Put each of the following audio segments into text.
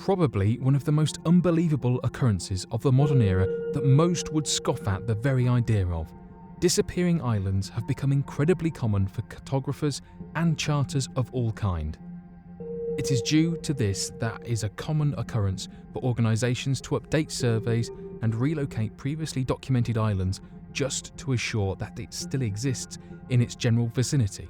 probably one of the most unbelievable occurrences of the modern era that most would scoff at the very idea of. Disappearing islands have become incredibly common for cartographers and charters of all kind. It is due to this that is a common occurrence for organisations to update surveys and relocate previously documented islands just to assure that it still exists in its general vicinity.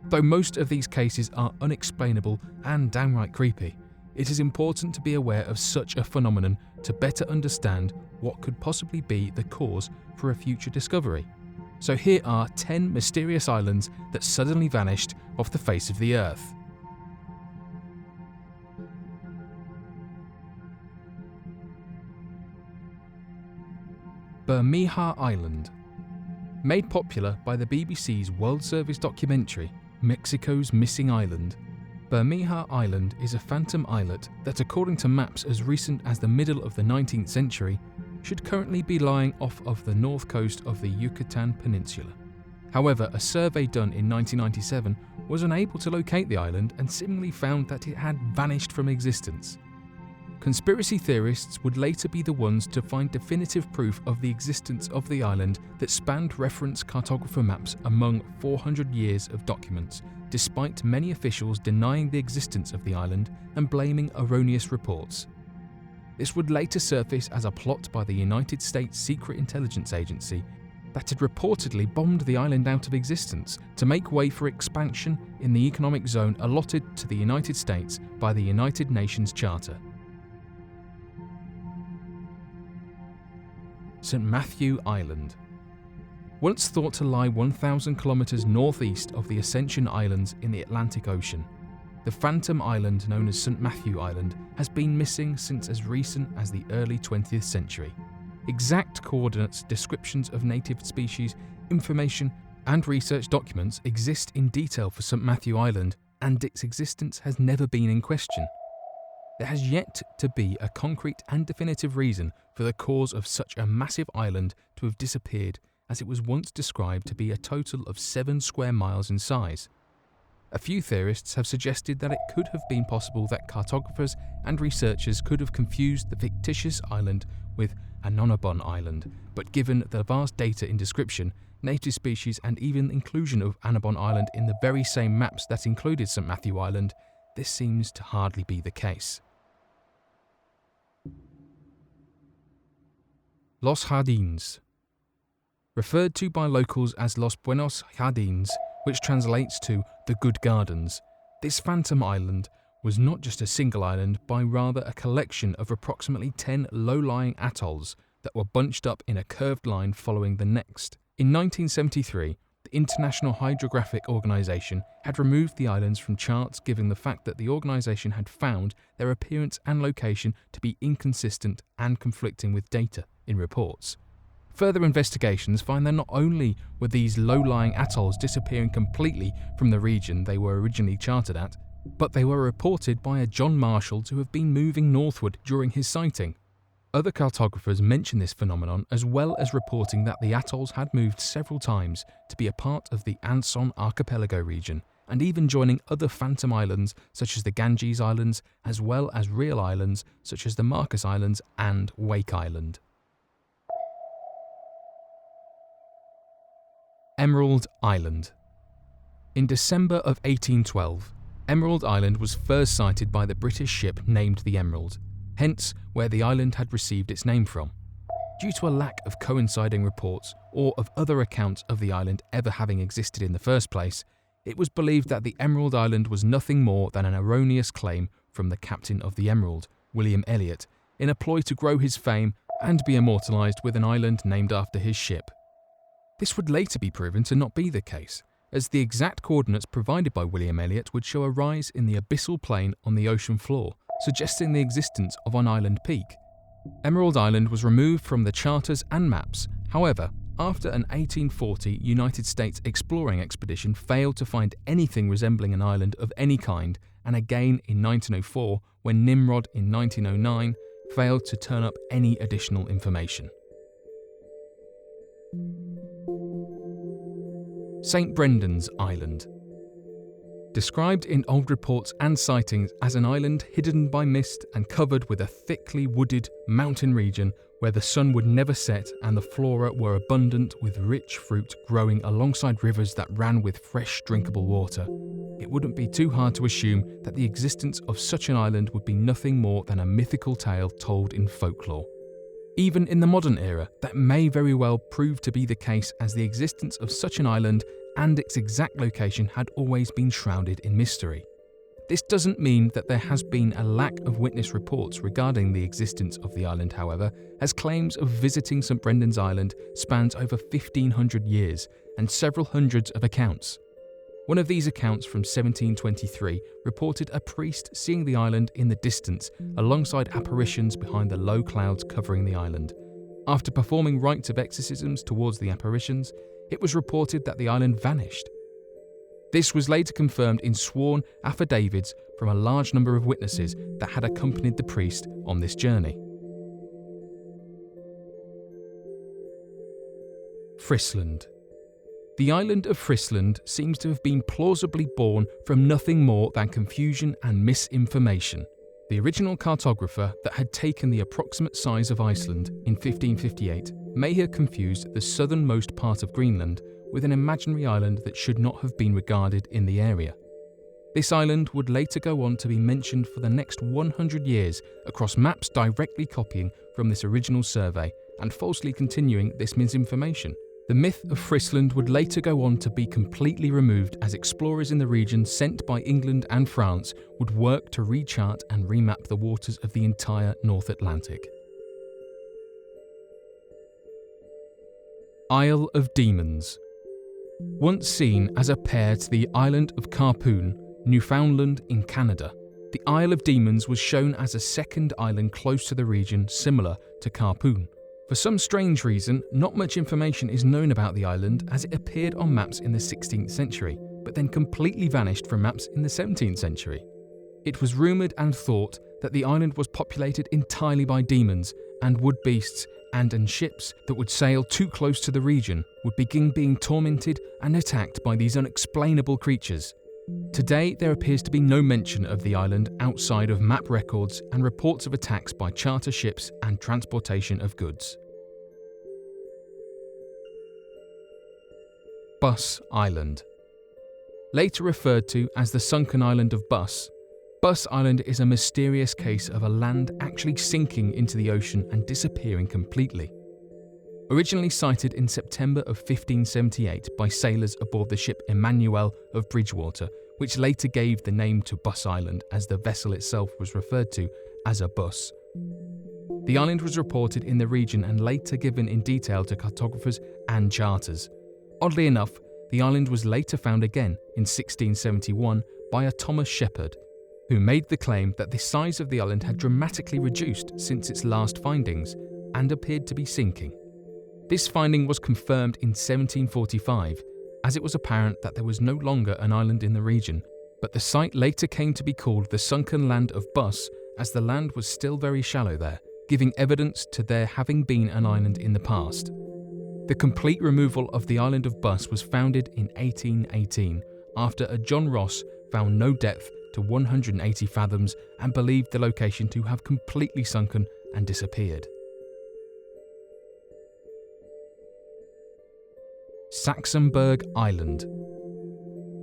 Though most of these cases are unexplainable and downright creepy, it is important to be aware of such a phenomenon to better understand what could possibly be the cause for a future discovery. So here are 10 mysterious islands that suddenly vanished off the face of the earth. Bermeja Island. Made popular by the BBC's World Service documentary, Mexico's Missing Island, Bermeja Island is a phantom islet that, according to maps as recent as the middle of the 19th century, should currently be lying off of the north coast of the Yucatan Peninsula. However, a survey done in 1997 was unable to locate the island and seemingly found that it had vanished from existence. Conspiracy theorists would later be the ones to find definitive proof of the existence of the island that spanned reference cartographer maps among 400 years of documents, despite many officials denying the existence of the island and blaming erroneous reports. This would later surface as a plot by the United States Secret Intelligence Agency that had reportedly bombed the island out of existence to make way for expansion in the economic zone allotted to the United States by the United Nations Charter. St. Matthew Island. Once thought to lie 1,000 kilometers northeast of the Ascension Islands in the Atlantic Ocean, the phantom island known as St. Matthew Island has been missing since as recent as the early 20th century. Exact coordinates, descriptions of native species, information, and research documents exist in detail for St. Matthew Island, and its existence has never been in question. There has yet to be a concrete and definitive reason for the cause of such a massive island to have disappeared, as it was once described to be a total of 7 square miles in size. A few theorists have suggested that it could have been possible that cartographers and researchers could have confused the fictitious island with Anonabon Island, but given the vast data in description, native species, and even inclusion of Anabon Island in the very same maps that included St. Matthew Island, this seems to hardly be the case. Los Jardines. Referred to by locals as Los Buenos Hodanes, which translates to the Good Gardens, this phantom island was not just a single island, but rather a collection of approximately 10 low-lying atolls that were bunched up in a curved line following the next. In 1973, the International Hydrographic Organization had removed the islands from charts, given the fact that the organization had found their appearance and location to be inconsistent and conflicting with data in reports. Further investigations find that not only were these low-lying atolls disappearing completely from the region they were originally charted at, but they were reported by a John Marshall to have been moving northward during his sighting. Other cartographers mention this phenomenon, as well as reporting that the atolls had moved several times to be a part of the Anson Archipelago region, and even joining other phantom islands such as the Ganges Islands, as well as real islands such as the Marcus Islands and Wake Island. Emerald Island. In December of 1812, Emerald Island was first sighted by the British ship named the Emerald, hence where the island had received its name from. Due to a lack of coinciding reports or of other accounts of the island ever having existed in the first place, it was believed that the Emerald Island was nothing more than an erroneous claim from the captain of the Emerald, William Elliot, in a ploy to grow his fame and be immortalised with an island named after his ship. This would later be proven to not be the case, as the exact coordinates provided by William Elliot would show a rise in the abyssal plain on the ocean floor, suggesting the existence of an island peak. Emerald Island was removed from the charters and maps. However, after an 1840 United States exploring expedition failed to find anything resembling an island of any kind, and again in 1904 when Nimrod in 1909 failed to turn up any additional information. St. Brendan's Island. Described in old reports and sightings as an island hidden by mist and covered with a thickly wooded mountain region where the sun would never set and the flora were abundant with rich fruit growing alongside rivers that ran with fresh drinkable water, it wouldn't be too hard to assume that the existence of such an island would be nothing more than a mythical tale told in folklore. Even in the modern era, that may very well prove to be the case, as the existence of such an island and its exact location had always been shrouded in mystery. This doesn't mean that there has been a lack of witness reports regarding the existence of the island, however, as claims of visiting St Brendan's Island spans over 1,500 years and several hundreds of accounts. One of these accounts from 1723 reported a priest seeing the island in the distance alongside apparitions behind the low clouds covering the island. After performing rites of exorcisms towards the apparitions, it was reported that the island vanished. This was later confirmed in sworn affidavits from a large number of witnesses that had accompanied the priest on this journey. Friesland. The island of Friesland seems to have been plausibly born from nothing more than confusion and misinformation. The original cartographer that had taken the approximate size of Iceland in 1558 may have confused the southernmost part of Greenland with an imaginary island that should not have been regarded in the area. This island would later go on to be mentioned for the next 100 years across maps directly copying from this original survey and falsely continuing this misinformation. The myth of Friesland would later go on to be completely removed as explorers in the region sent by England and France would work to rechart and remap the waters of the entire North Atlantic. Isle of Demons. Once seen as a pair to the island of Carpoon, Newfoundland in Canada, the Isle of Demons was shown as a second island close to the region similar to Carpoon. For some strange reason, not much information is known about the island as it appeared on maps in the 16th century, but then completely vanished from maps in the 17th century. It was rumoured and thought that the island was populated entirely by demons and wood beasts, and ships that would sail too close to the region would begin being tormented and attacked by these unexplainable creatures. Today, there appears to be no mention of the island outside of map records and reports of attacks by charter ships and transportation of goods. Buss Island. Later referred to as the sunken island of Buss, Buss Island is a mysterious case of a land actually sinking into the ocean and disappearing completely. Originally sighted in September of 1578 by sailors aboard the ship Emmanuel of Bridgewater, which later gave the name to Buss Island as the vessel itself was referred to as a buss. The island was reported in the region and later given in detail to cartographers and charters. Oddly enough, the island was later found again in 1671 by a Thomas Shepherd, who made the claim that the size of the island had dramatically reduced since its last findings and appeared to be sinking. This finding was confirmed in 1745, as it was apparent that there was no longer an island in the region, but the site later came to be called the sunken land of Buss, as the land was still very shallow there, giving evidence to there having been an island in the past. The complete removal of the island of Buss was founded in 1818, after a John Ross found no depth to 180 fathoms and believed the location to have completely sunken and disappeared. Saxenburg Island.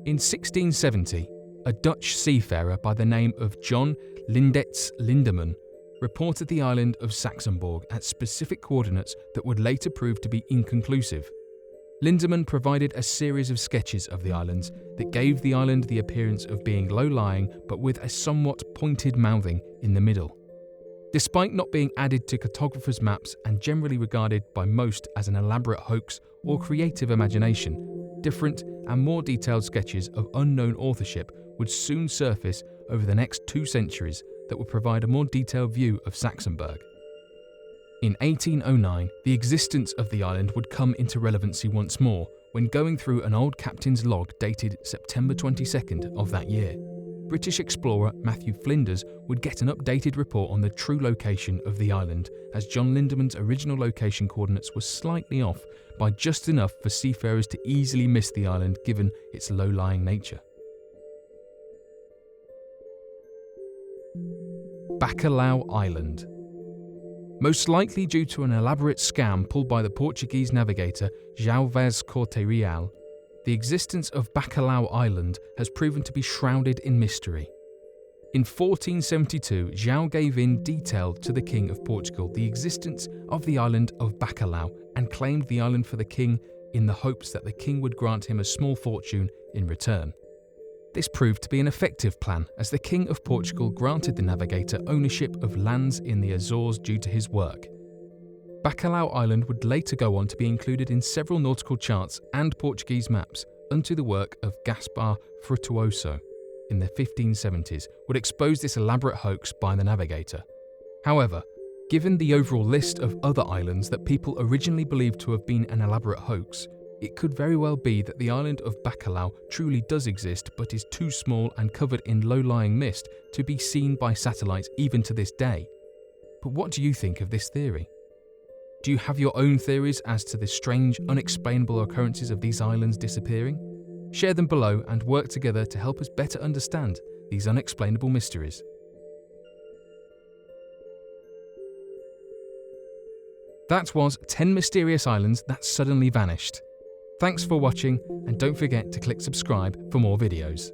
In 1670, a Dutch seafarer by the name of John Lindets Lindeman reported the island of Saxenburg at specific coordinates that would later prove to be inconclusive. Lindeman provided a series of sketches of the islands that gave the island the appearance of being low-lying but with a somewhat pointed mouthing in the middle. Despite not being added to cartographers' maps and generally regarded by most as an elaborate hoax or creative imagination, different and more detailed sketches of unknown authorship would soon surface over the next 2 centuries that would provide a more detailed view of Saxenburg. In 1809, the existence of the island would come into relevancy once more when going through an old captain's log dated September 22nd of that year. British explorer Matthew Flinders would get an updated report on the true location of the island, as John Lindeman's original location coordinates were slightly off by just enough for seafarers to easily miss the island given its low-lying nature. Bacalao Island. Most likely due to an elaborate scam pulled by the Portuguese navigator João Vaz Corte Real, the existence of Bacalao Island has proven to be shrouded in mystery. In 1472, João gave in detail to the King of Portugal the existence of the island of Bacalao and claimed the island for the king in the hopes that the king would grant him a small fortune in return. This proved to be an effective plan, as the King of Portugal granted the navigator ownership of lands in the Azores due to his work. Bacalao Island would later go on to be included in several nautical charts and Portuguese maps unto the work of Gaspar Frutuoso in the 1570s would expose this elaborate hoax by the navigator. However, given the overall list of other islands that people originally believed to have been an elaborate hoax, it could very well be that the island of Bacalao truly does exist but is too small and covered in low-lying mist to be seen by satellites even to this day. But what do you think of this theory? Do you have your own theories as to the strange, unexplainable occurrences of these islands disappearing? Share them below and work together to help us better understand these unexplainable mysteries. That was 10 mysterious islands that suddenly vanished. Thanks for watching, and don't forget to click subscribe for more videos.